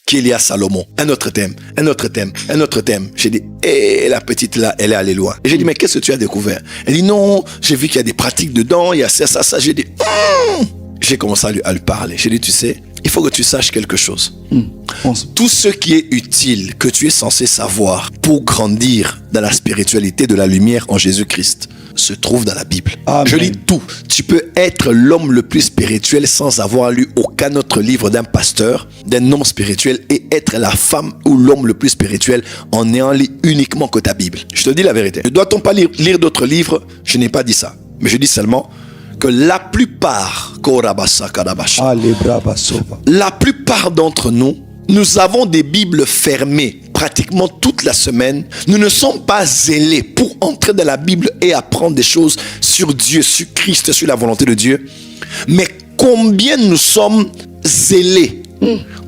qui est lié à Salomon. Un autre thème, un autre thème, un autre thème. J'ai dit, la petite là, elle est allée loin. Et j'ai dit, mais qu'est-ce que tu as découvert? Elle dit, non, j'ai vu qu'il y a des pratiques dedans, il y a ça, ça, ça. J'ai dit, J'ai commencé à lui parler. J'ai dit, tu sais, il faut que tu saches quelque chose. Tout ce qui est utile, que tu es censé savoir pour grandir dans la spiritualité de la lumière en Jésus-Christ, se trouve dans la Bible. Amen. Je lis tout. Tu peux être l'homme le plus spirituel sans avoir lu aucun autre livre d'un pasteur, d'un homme spirituel, et être la femme ou l'homme le plus spirituel en ayant lu uniquement que ta Bible. Je te dis la vérité. Ne doit-on pas lire d'autres livres? Je n'ai pas dit ça. Mais je dis seulement que la plupart d'entre nous, nous avons des Bibles fermées pratiquement toute la semaine. Nous ne sommes pas zélés pour entrer dans la Bible et apprendre des choses sur Dieu, sur Christ, sur la volonté de Dieu. Mais combien nous sommes zélés,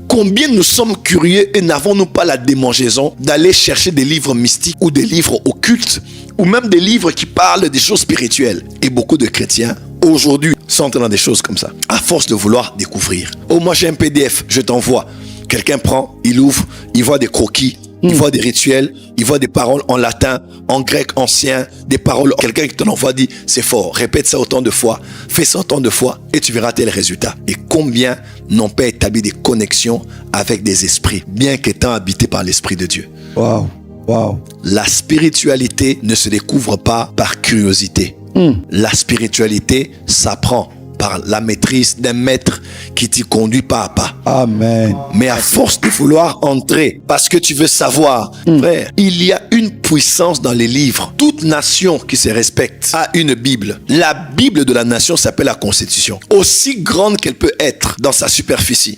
combien nous sommes curieux et n'avons-nous pas la démangeaison d'aller chercher des livres mystiques ou des livres occultes ou même des livres qui parlent des choses spirituelles. Et beaucoup de chrétiens aujourd'hui sont dans des choses comme ça, à force de vouloir découvrir. Oh, moi j'ai un PDF, je t'envoie. Quelqu'un prend, il ouvre, il voit des croquis, il voit des rituels, il voit des paroles en latin, en grec ancien, des paroles. Quelqu'un qui t'en envoie dit, c'est fort, répète ça autant de fois, fais ça autant de fois et tu verras tel résultat. Et combien n'ont pas établi des connexions avec des esprits, bien qu'étant habités par l'Esprit de Dieu. Wow, wow. La spiritualité ne se découvre pas par curiosité. La spiritualité s'apprend par la maîtrise d'un maître qui t'y conduit pas à pas. Amen. Mais à force de vouloir entrer, parce que tu veux savoir, frère, il y a une puissance dans les livres. Toute nation qui se respecte a une Bible. La Bible de la nation s'appelle la Constitution. Aussi grande qu'elle peut être dans sa superficie,